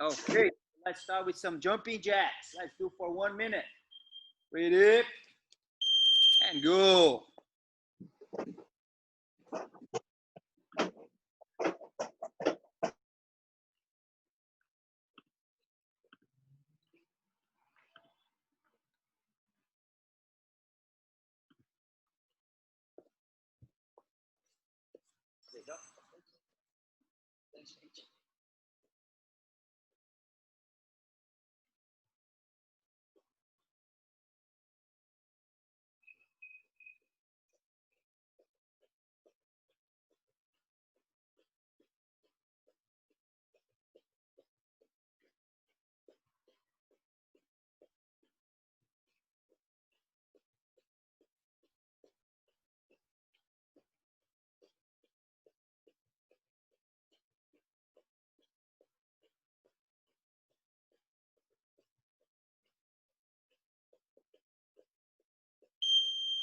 Okay, let's start with some jumping jacks. Let's do for 1 minute. Ready? And go.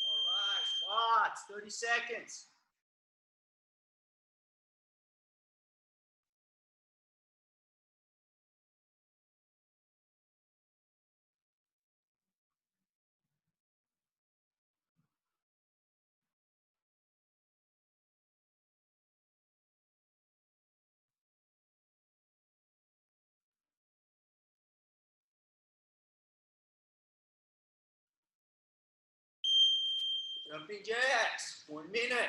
All right, squats, 30 seconds. Jumping jacks, 1 minute.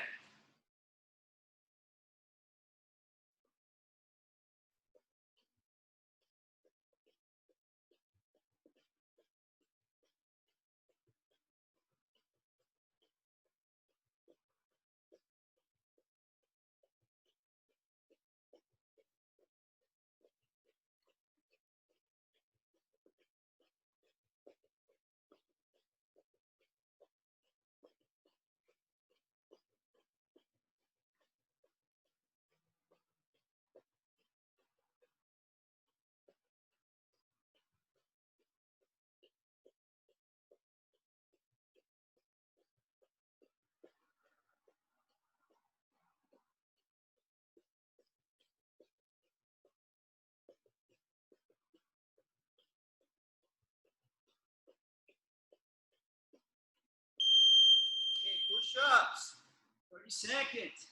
Okay, push-ups, 30 seconds.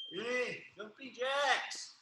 Hey, jumping jacks.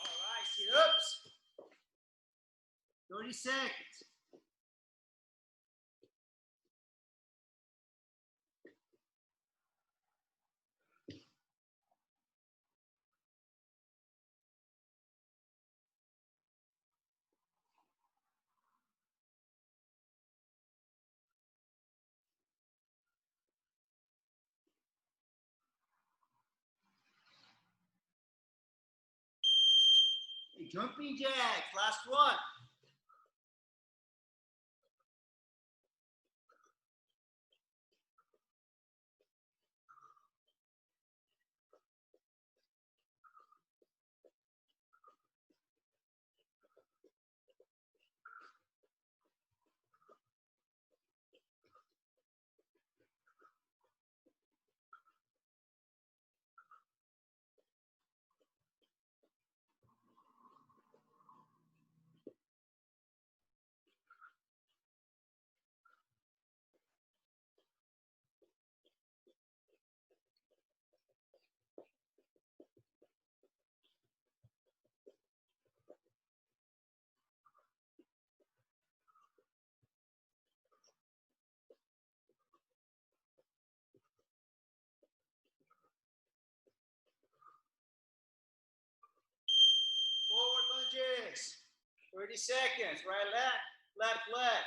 All right, sit-ups, 30 seconds. Hey, jumping jacks, last one. 30 seconds. Right leg, left leg.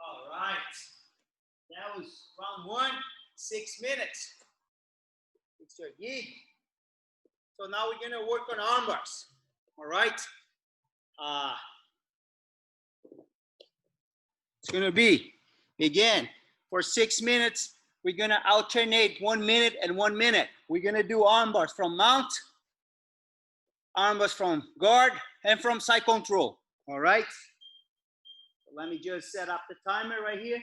All right. That was round 1, 6 minutes. It's your gi. So now we're gonna work on arm bars. All right. It's gonna be, again, for 6 minutes, we're gonna alternate 1 minute and 1 minute. We're gonna do arm bars from mount, arm bars from guard, and from side control. All right. So let me just set up the timer right here.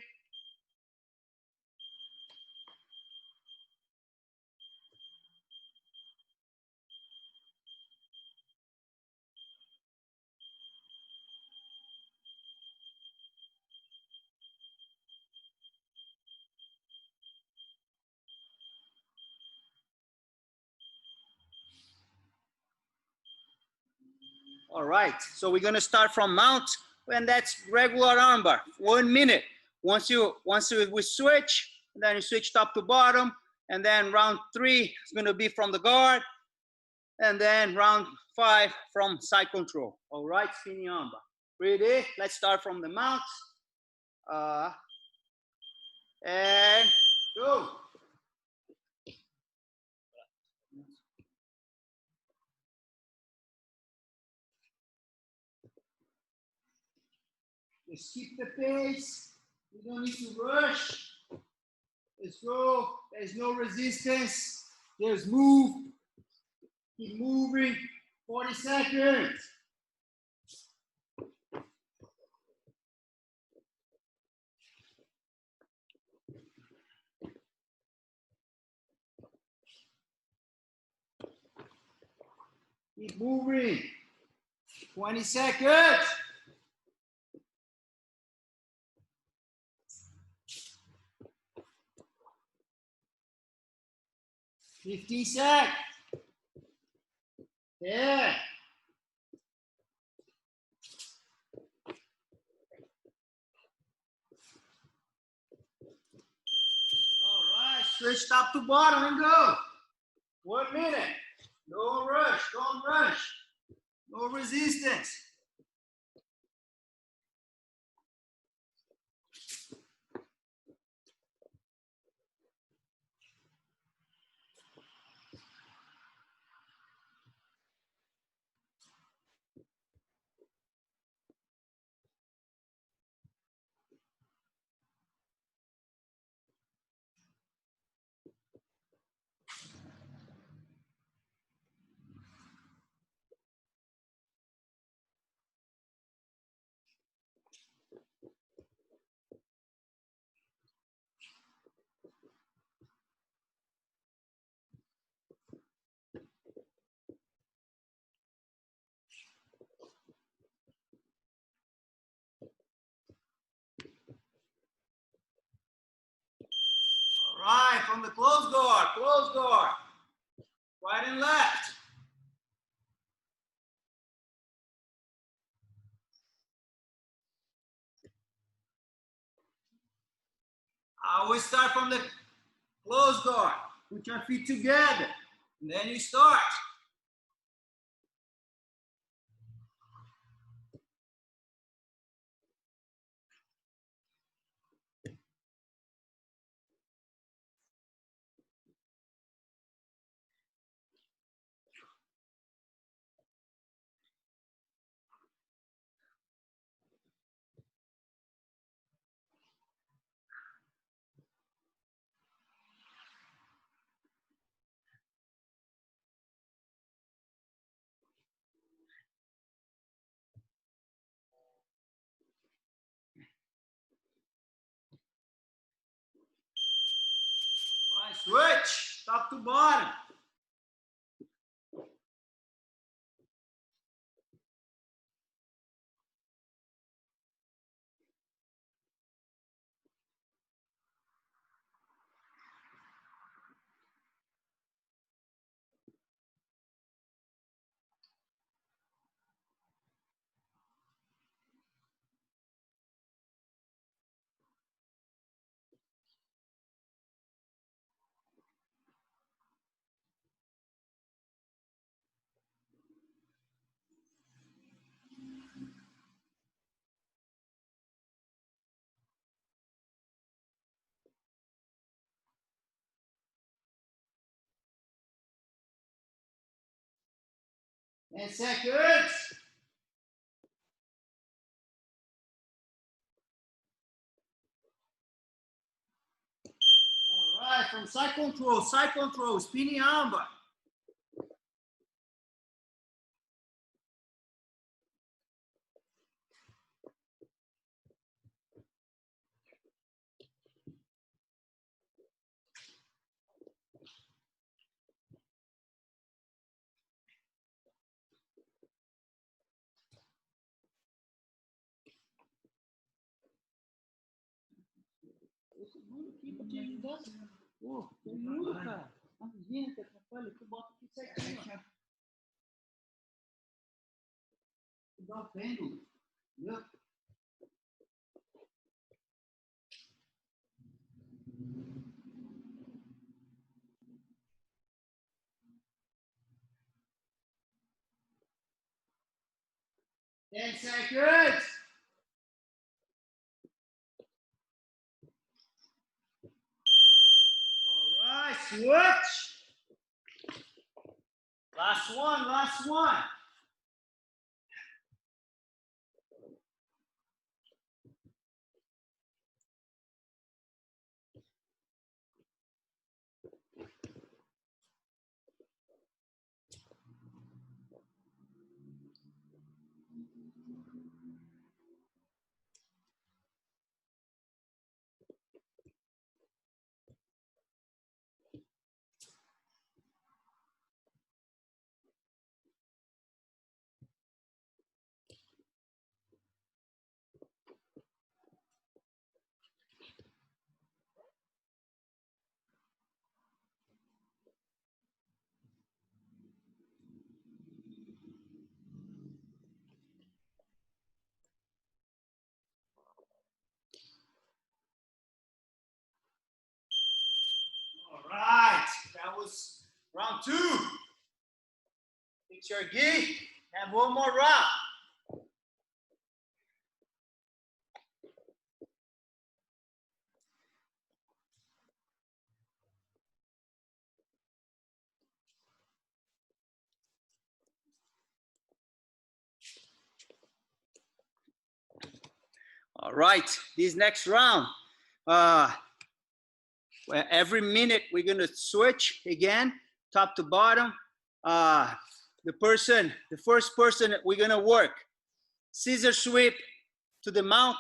All right, so we're gonna start from mount, and that's regular armbar, 1 minute. Once we switch, then you switch top to bottom, and then round 3 is gonna be from the guard, and then round 5 from side control. All right, spinning armbar. Ready? Let's start from the mount. And go. Just keep the pace. You don't need to rush. Let's go. There's no resistance. Just move. Keep moving. 40 seconds. Keep moving. 20 seconds. $15 seconds. 10. All right, switch top to bottom and go. 1 minute. No rush, don't rush. No resistance. All right, from the close guard. Right and left. I always start from the close guard. Put your feet together. And then you start. All right, switch. Top to bottom. 10 seconds. All right, from side control, spinning armbar. Eu seguro aqui pra te ajudar. Pô, eu mudo, cara. Imagina que atrapalha, tu bota aqui certinho. Tu dá o pêndulo, entendeu? Ten seconds. All right, switch. Last one, last one. All right, that was round 2. Fix your gi, have one more round. All right, this next round, every minute we're gonna switch again, top to bottom. The first person that we're gonna work, scissor sweep to the mount,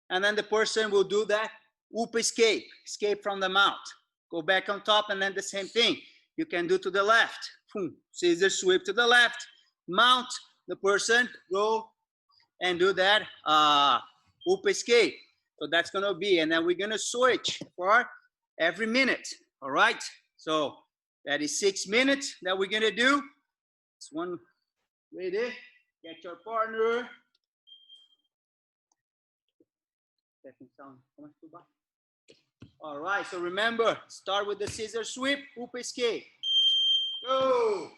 and then the person will do that whoop escape from the mount. Go back on top, and then the same thing. You can do to the left. Boom. Scissor sweep to the left, mount, the person go and do that whoop escape. So that's gonna be, and then we're gonna switch for every minute. All right. So that is 6 minutes that we're gonna do. It's one ready. Get your partner. All right, so remember, start with the scissor sweep, whoop escape. Go.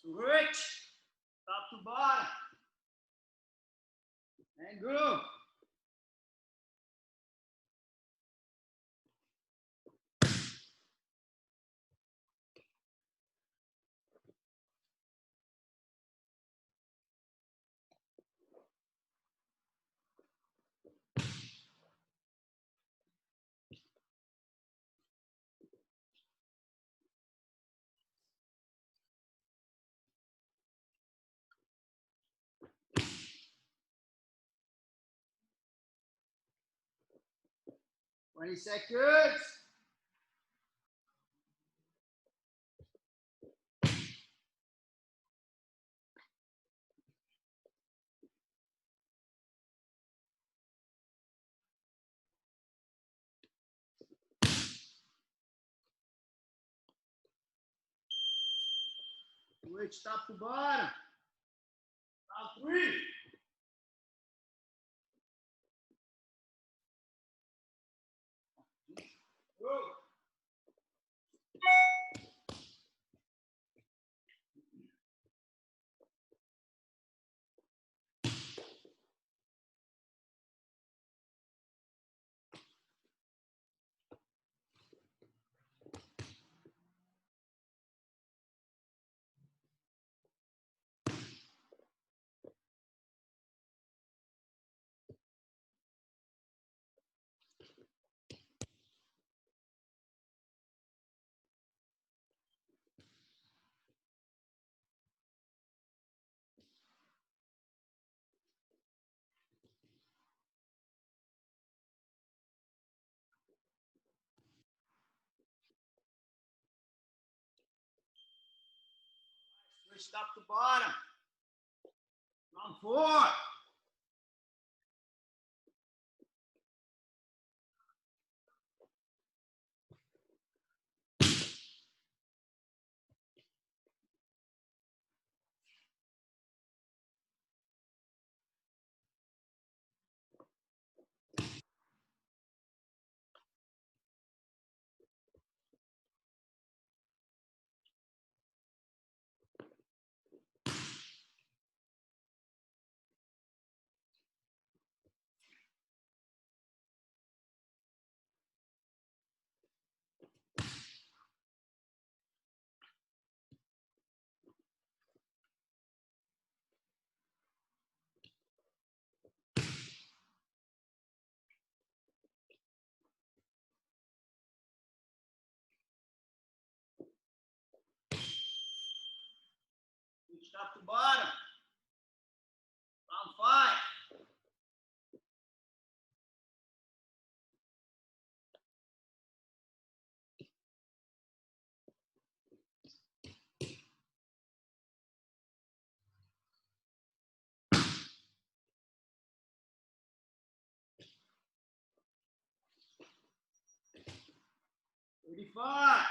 Switch, top to bottom, and go. 20 seconds. Switch top to bottom. Round 3. Go. Switch top to bottom. Round 4. Switch top to bottom. Round 5. Thirty-five.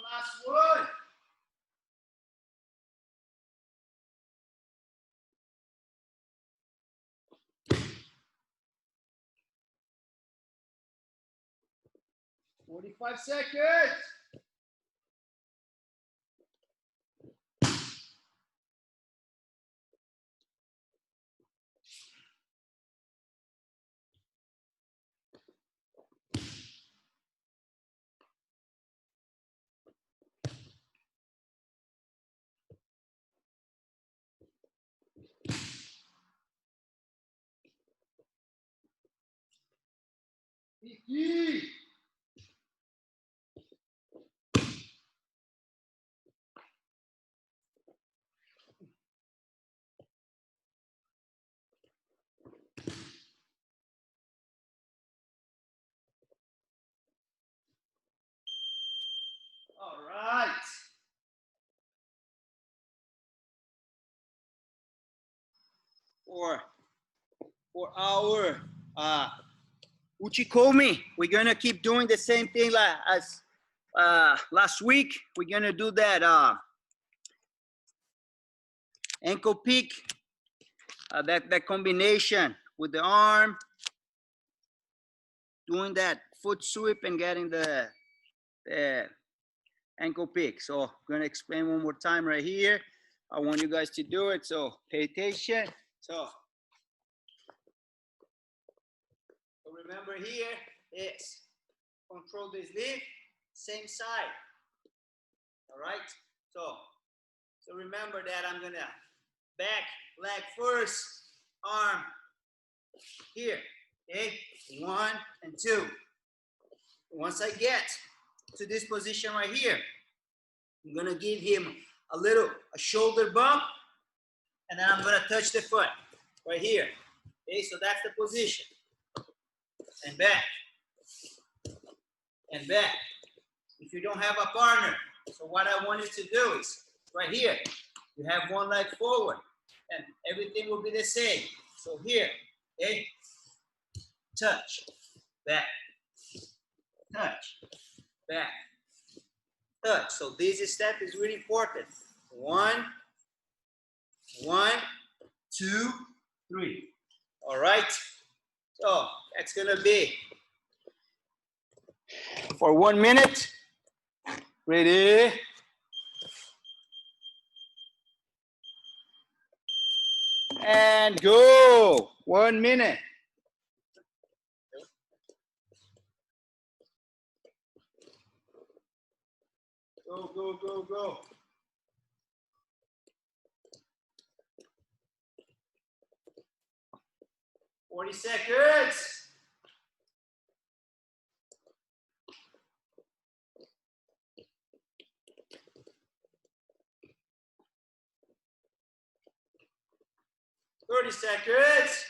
Last one. 45 seconds. Yee. All right. For our uchikomi, we're gonna keep doing the same thing as last week. We're gonna do that ankle pick, that combination with the arm, doing that foot sweep and getting the ankle pick. So I'm gonna explain one more time right here. I want you guys to do it, so pay attention. So remember here is control this lead, same side. All right. So remember that I'm gonna back leg first, arm here. Okay, 1 and 2. Once I get to this position right here, I'm gonna give him a shoulder bump, and then I'm gonna touch the foot right here. Okay, so that's the position. And back. And back. If you don't have a partner, so what I want you to do is right here, you have one leg forward, and everything will be the same. So here, okay, touch, back, touch, back, touch. So this step is really important. 1, 1, 2, 3. All right. So that's gonna be for 1 minute. Ready? And go. 1 minute. Go, go, go, go. Forty seconds. Seconds.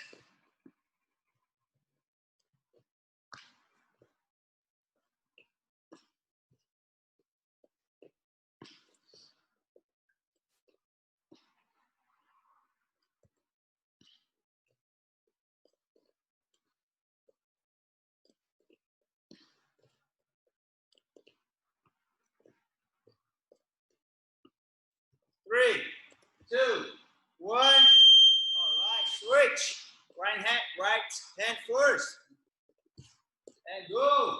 3, 2, 1. All right, switch. Right hand first. And go.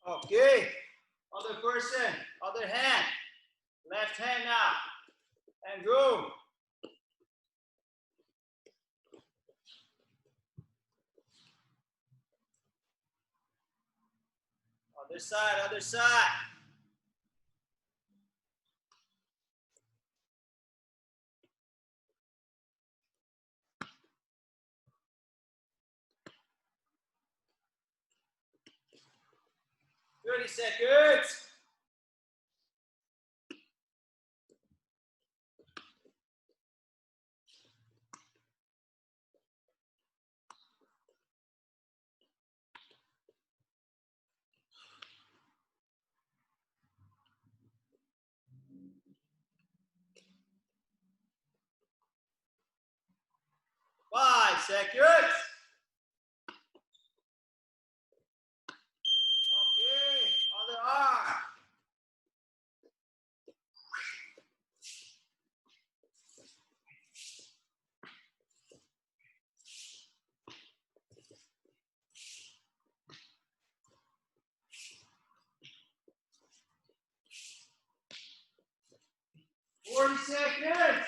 Okay. Other person, other hand. Left hand now. And go. Other side, other side. Seconds. 5 seconds. Okay, other arm. Seconds.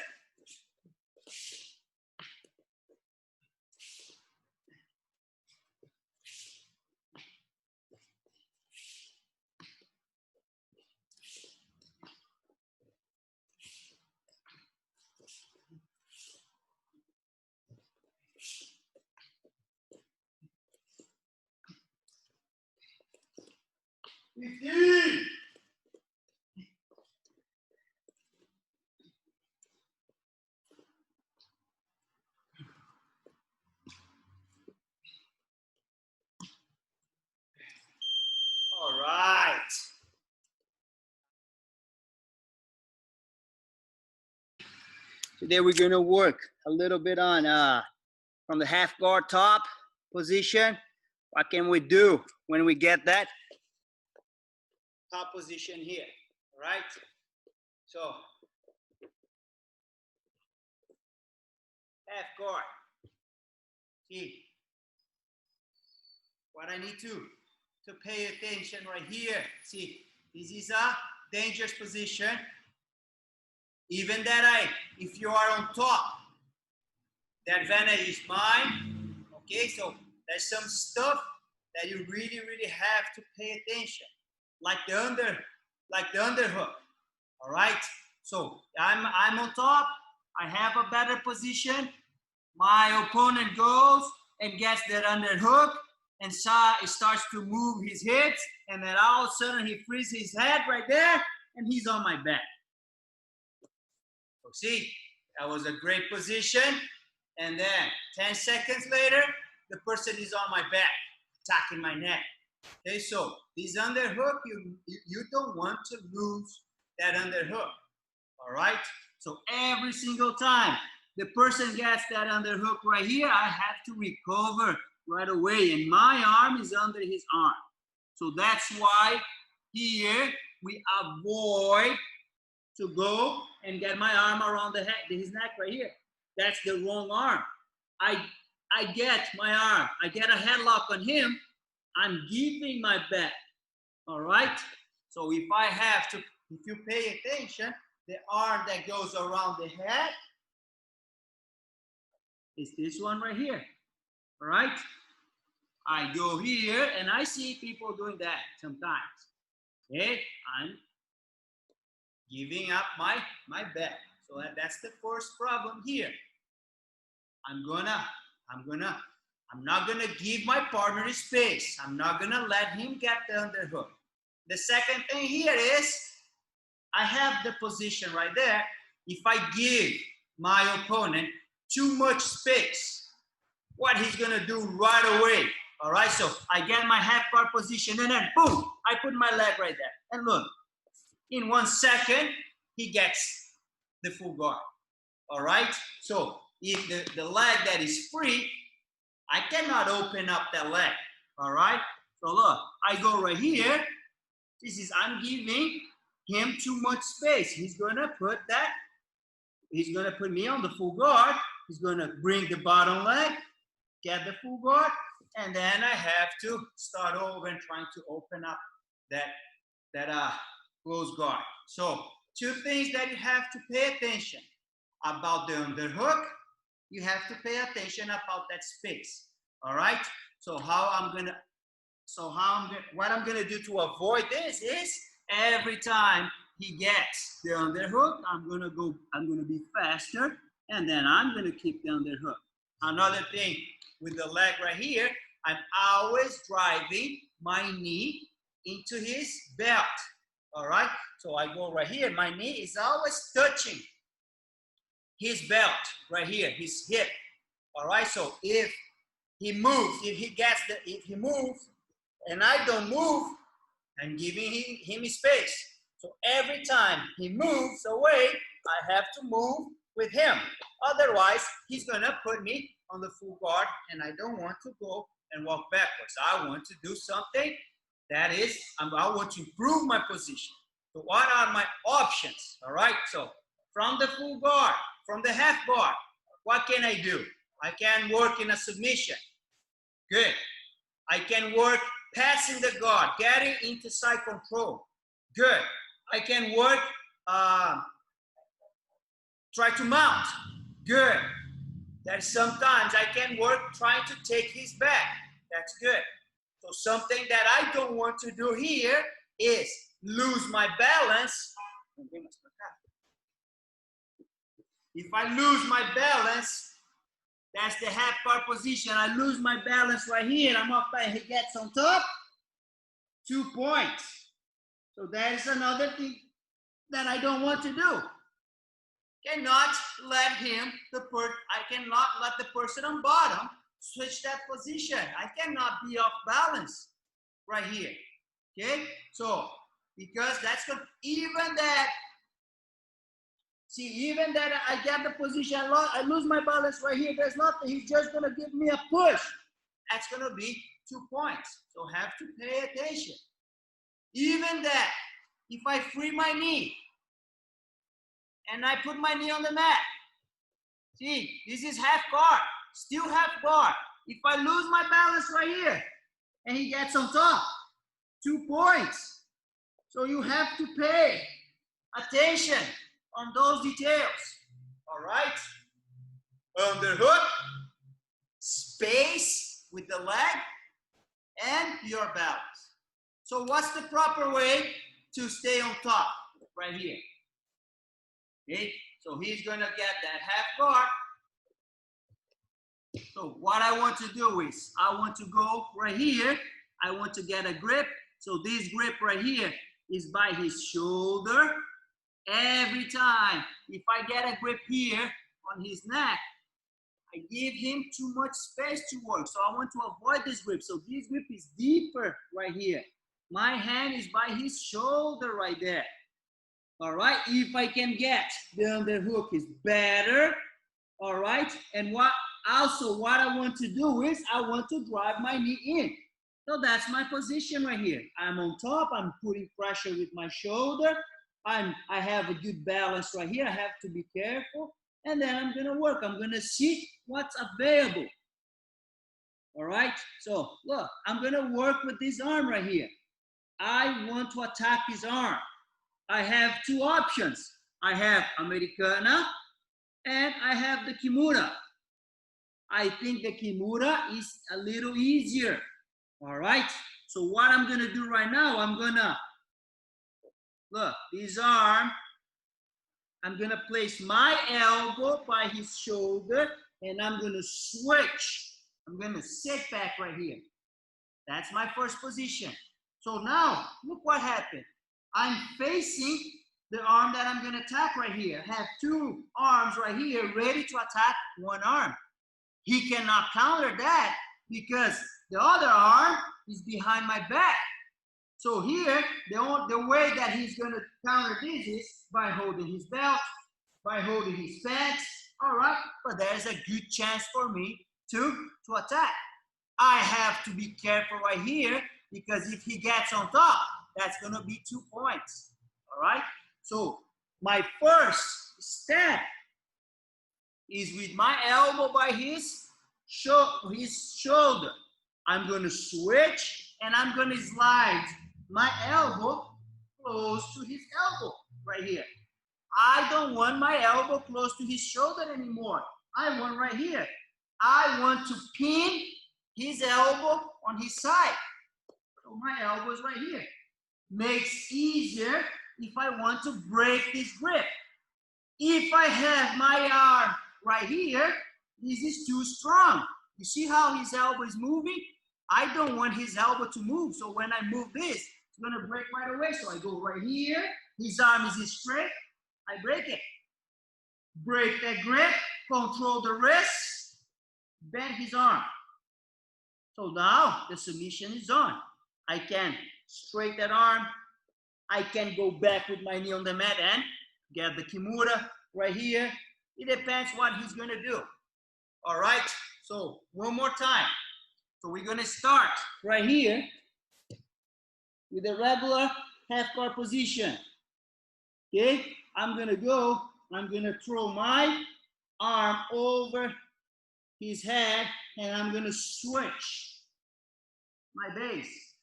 15. Today we're gonna work a little bit on from the half guard top position. What can we do when we get that top position here? All right. So half guard. See what I need to pay attention right here. See, this is a dangerous position. Even that if you are on top, the advantage is mine. Okay, so there's some stuff that you really, really have to pay attention, like the underhook. All right. So I'm on top. I have a better position. My opponent goes and gets that underhook and starts to move his hips, and then all of a sudden he frees his head right there, and he's on my back. So see, that was a great position. And then 10 seconds later, the person is on my back, attacking my neck. Okay, so this underhook, you don't want to lose that underhook. All right? So every single time the person gets that underhook right here, I have to recover right away. And my arm is under his arm. So that's why here we avoid to go and get my arm around his neck right here. That's the wrong arm. I get my arm. I get a headlock on him. I'm giving my back. All right? So if you pay attention, the arm that goes around the head is this one right here. All right? I go here, and I see people doing that sometimes. Okay? I'm giving up my back. So that's the first problem here. I'm not gonna give my partner space. I'm not gonna let him get the underhook. The second thing here is I have the position right there. If I give my opponent too much space, what he's gonna do right away. All right, so I get my half guard position, and then boom, I put my leg right there. And look, in 1 second, he gets the full guard. All right, so if the leg that is free, I cannot open up that leg. All right, so look, I go right here. I'm giving him too much space. He's gonna put me on the full guard. He's gonna bring the bottom leg, get the full guard, and then I have to start over and trying to open up that close guard. So 2 things that you have to pay attention about the underhook. You have to pay attention about that space. All right. So what I'm gonna do to avoid this is every time he gets the underhook, I'm gonna be faster, and then I'm gonna keep the underhook. Another thing with the leg right here, I'm always driving my knee into his belt. All right. So I go right here. My knee is always touching his belt right here, his hip. All right. So if he moves, if he moves and I don't move, I'm giving him space. So every time he moves away, I have to move with him. Otherwise, he's gonna put me on the full guard, and I don't want to go and walk backwards. I want to do something that is, I want to improve my position. So what are my options? All right. So from the full guard, from the half guard, what can I do? I can work in a submission. Good. I can work passing the guard, getting into side control. Good. I can work, try to mount. Good. That sometimes I can work trying to take his back. That's good. So something that I don't want to do here is lose my balance. If I lose my balance, that's the half guard position. I lose my balance right here. I'm up there. He gets on top. 2 points. So that is another thing that I don't want to do. I cannot let the person on bottom switch that position. I cannot be off balance right here. Okay? So, because that's even that See, even that I get the position, I lose my balance right here. There's nothing. He's just going to give me a push. That's going to be 2 points. So have to pay attention. Even that, if I free my knee and I put my knee on the mat, see, this is half guard, still half guard. If I lose my balance right here and he gets on top, 2 points. So you have to pay attention on those details. All right? Underhook, space with the leg, and your balance. So what's the proper way to stay on top? Right here. Okay? So he's gonna get that half guard. So what I want to do is, I want to go right here. I want to get a grip. So this grip right here is by his shoulder. Every time, if I get a grip here on his neck, I give him too much space to work. So I want to avoid this grip. So this grip is deeper right here. My hand is by his shoulder right there. All right, if I can get the underhook is better. All right, and what I want to do is I want to drive my knee in. So that's my position right here. I'm on top, I'm putting pressure with my shoulder. I have a good balance right here. I have to be careful. And then I'm gonna work. I'm gonna see what's available. All right, so look, I'm gonna work with this arm right here. I want to attack his arm. I have 2 options. I have Americana and I have the Kimura. I think the Kimura is a little easier. All right, so what I'm gonna do right now, I'm gonna, look, this arm, I'm gonna place my elbow by his shoulder and I'm gonna switch. I'm gonna sit back right here. That's my first position. So now, look what happened. I'm facing the arm that I'm gonna attack right here. I have 2 arms right here ready to attack one arm. He cannot counter that because the other arm is behind my back. So here, the way that he's gonna counter this is by holding his belt, by holding his pants, all right? But there's a good chance for me to attack. I have to be careful right here because if he gets on top, that's gonna be 2 points, all right? So my first step is with my elbow by his shoulder. I'm gonna switch and I'm gonna slide my elbow close to his elbow right here. I don't want my elbow close to his shoulder anymore. I want right here. I want to pin his elbow on his side. So my elbow is right here. Makes easier if I want to break this grip. If I have my arm right here, this is too strong. You see how his elbow is moving? I don't want his elbow to move. So when I move this, it's gonna break right away. So I go right here. His arm is straight. I break it. Break that grip, control the wrist, bend his arm. So now the submission is on. I can straight that arm. I can go back with my knee on the mat and get the Kimura right here. It depends what he's gonna do. All right, so one more time. So we're gonna start right here with a regular half guard position. Okay, I'm gonna throw my arm over his head and I'm gonna switch my base.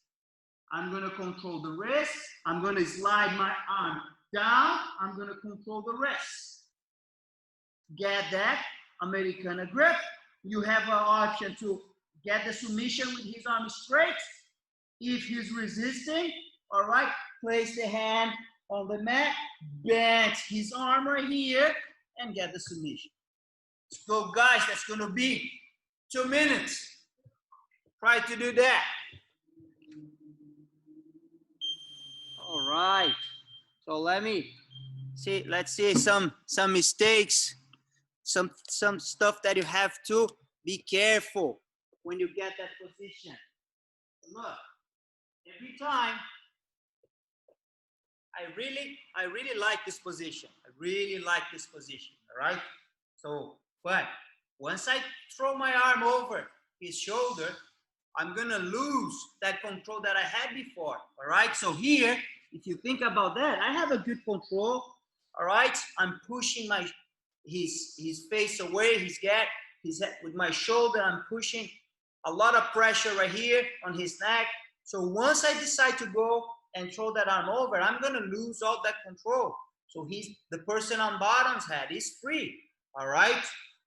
I'm gonna control the wrist. I'm gonna slide my arm down. I'm gonna control the wrist. Get that Americana grip. You have an option to get the submission with his arm straight. If he's resisting, all right, place the hand on the mat, bend his arm right here, and get the submission. Let's go, guys. That's gonna be 2 minutes. Try to do that. All right. So let's see some mistakes, some stuff that you have to be careful when you get that position. Look, every time I really like this position. I really like this position, all right? So, but once I throw my arm over his shoulder, I'm gonna lose that control that I had before, all right? So here, if you think about that, I have a good control, all right? I'm pushing his face away, his head with my shoulder. I'm pushing a lot of pressure right here on his neck. So once I decide to go and throw that arm over, I'm gonna lose all that control. So the person on bottom's head is free, all right?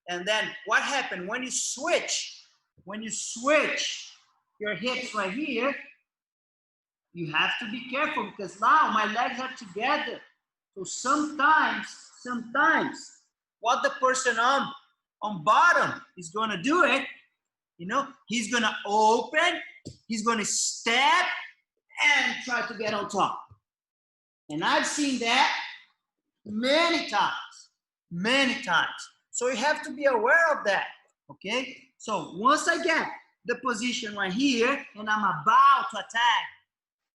And then what happened when you switch your hips right here, you have to be careful because now my legs are together. So sometimes what the person on bottom is gonna do it, you know, he's gonna open, he's gonna step and try to get on top. And I've seen that many times. So you have to be aware of that, okay? So once I get the position right here and I'm about to attack,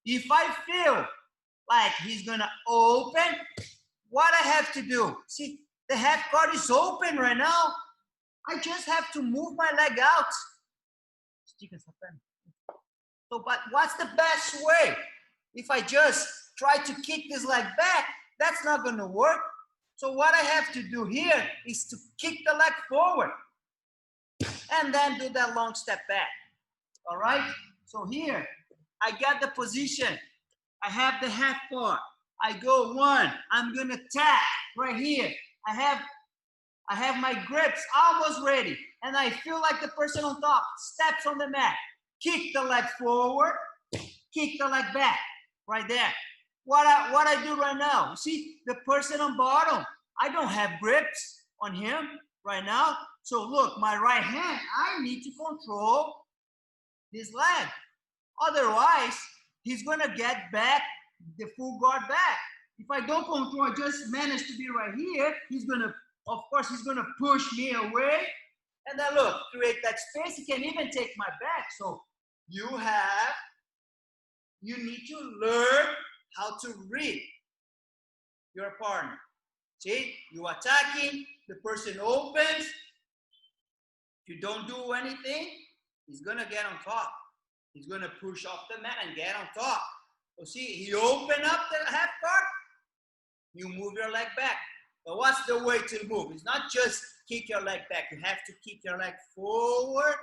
if I feel like he's gonna open, what I have to do, see, the half guard is open right now. I just have to move my leg out. So, but what's the best way? If I just try to kick this leg back, that's not gonna work. So what I have to do here is to kick the leg forward and then do that long step back, all right? So here, I got the position. I have the half guard. I go one, I'm gonna tap right here. I have my grips almost ready, and I feel like the person on top steps on the mat. Kick the leg forward, kick the leg back, right there. What I do right now, see the person on bottom, I don't have grips on him right now. So look, my right hand, I need to control this leg. Otherwise, he's gonna get back the full guard back. If I don't control, just manage to be right here, of course, he's gonna push me away. And then look, create that space. He can even take my back. So you need to learn how to read your partner. See, you attacking, the person opens. If you don't do anything, he's gonna get on top. He's gonna push off the mat and get on top. So see, he open up the half guard, you move your leg back. But what's the way to move? It's not just kick your leg back. You have to kick your leg forward,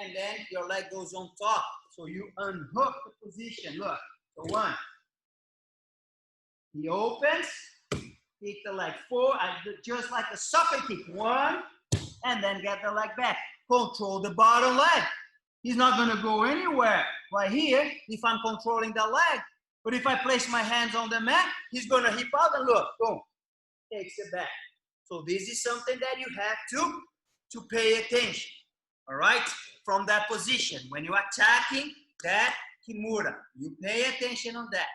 and then your leg goes on top. So you unhook the position. Look, so one. He opens, kick the leg forward, just like a soccer kick. One, and then get the leg back. Control the bottom leg. He's not gonna go anywhere right here if I'm controlling the leg. But if I place my hands on the mat, he's gonna hip out and look, boom, takes it back. So this is something that you have to pay attention, all right? From that position, when you're attacking that kimura, you pay attention on that.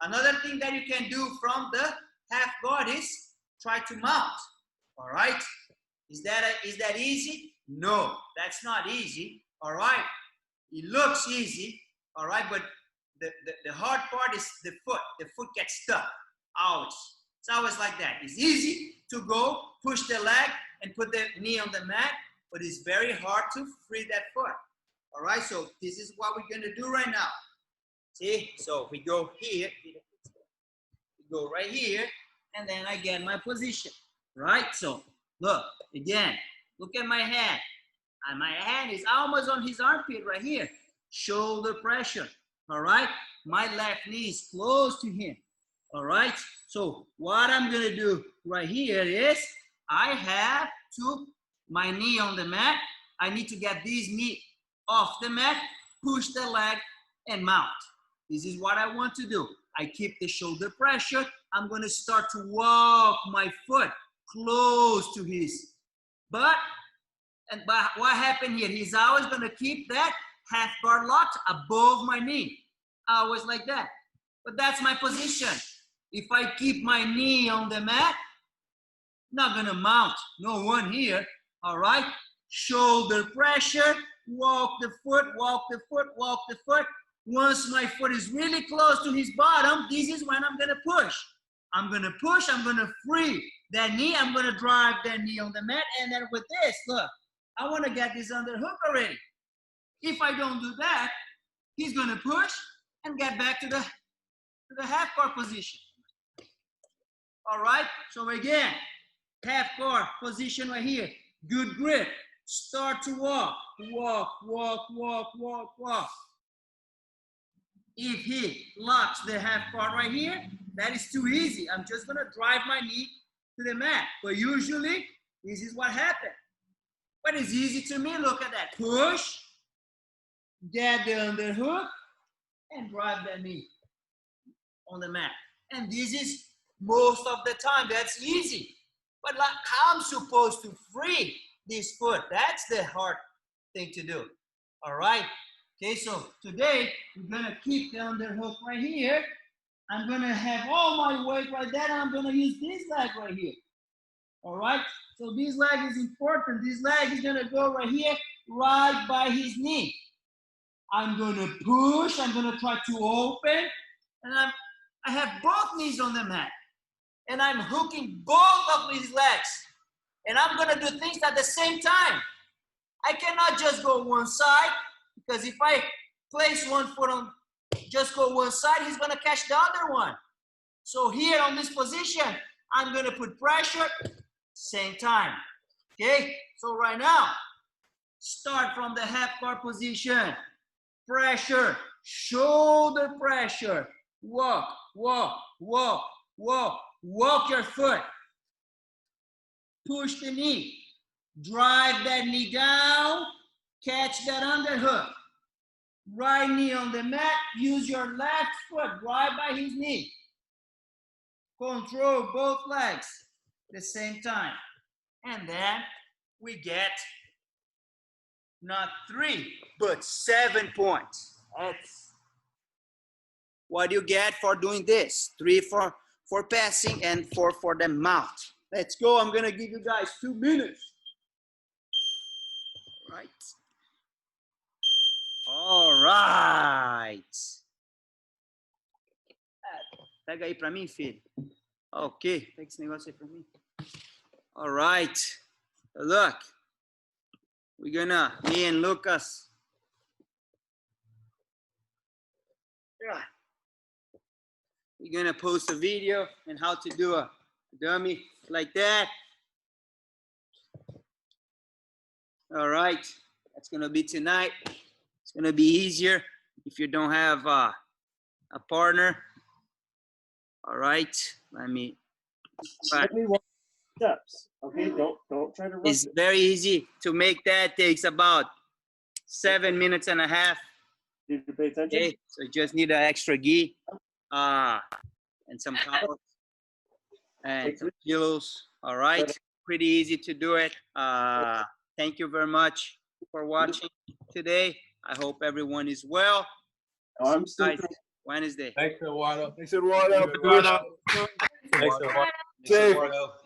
Another thing that you can do from the half guard is try to mount, all right? Is that easy? No, that's not easy, all right? It looks easy, all right, but the hard part is the foot. The foot gets stuck, always. It's always like that. It's easy to go, push the leg, and put the knee on the mat, but it's very hard to free that foot, all right? So this is what we're gonna do right now. See, so we go here, we go right here, and then I get my position, right? So look, again, look at my hand. And my hand is almost on his armpit right here. Shoulder pressure, all right? My left knee is close to him, all right? So what I'm gonna do right here is I have my knee on the mat. I need to get this knee off the mat, push the leg, and mount. This is what I want to do. I keep the shoulder pressure. I'm gonna start to walk my foot close to his butt. But what happened here? He's always gonna keep that half guard locked above my knee. Always like that. But that's my position. If I keep my knee on the mat, not gonna mount. No one here, all right? Shoulder pressure, walk the foot, walk the foot, walk the foot. Once my foot is really close to his bottom, this is when I'm gonna push. I'm gonna push, I'm gonna free that knee, I'm gonna drive that knee on the mat, and then with this, look, I wanna get this underhook already. If I don't do that, he's gonna push and get back to the half guard position. All right, so again, half guard position right here. Good grip. Start to walk. Walk, walk, walk, walk, walk. If he locks the half guard right here, that is too easy. I'm just gonna drive my knee to the mat. But usually, this is what happens. But it's easy to me. Look at that. Push, get the underhook, and drive that knee on the mat. And this is most of the time, that's easy. But like how I'm supposed to free this foot, that's the hard thing to do. All right. Okay, so today we're gonna keep the underhook right here. I'm gonna have all my weight right there, and I'm gonna use this leg right here. All right. So this leg is important. This leg is gonna go right here, right by his knee. I'm gonna push. I'm gonna try to open, and I have both knees on the mat. And I'm hooking both of his legs. And I'm gonna do things at the same time. I cannot just go one side, because if I place one foot on, just go one side, he's gonna catch the other one. So here on this position, I'm gonna put pressure, same time, okay? So right now, start from the half guard position. Pressure, shoulder pressure. Walk, walk, walk, walk. Walk your foot. Push the knee. Drive that knee down. Catch that underhook. Right knee on the mat. Use your left foot right by his knee. Control both legs at the same time. And then we get not 3, but 7 points. That's what you get for doing this. 3 for passing and 4 for the mount. Let's go. I'm gonna give you guys 2 minutes. All right. Pega aí pra mim, filho. Ok. Pega esse negócio aí pra mim. All right. Look. Me and Lucas. Yeah. We're gonna post a video on how to do a dummy like that. All right, that's gonna be tonight. It's gonna be easier if you don't have a partner. All right, let me. Steps. Okay, don't try to rush It's it. very easy to make that. Takes about 7 minutes and a half. Did you pay attention? Okay, so you just need an extra gi, and some towels and some pillows. All right, pretty easy to do it. Thank you very much for watching today. I hope everyone is well. Oh, I'm still Guys, Wednesday. Thanks, Eduardo. Thanks, Eduardo. Thanks, Eduardo. Safe.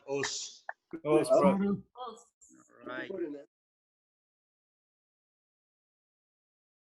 Os. Oh, All right.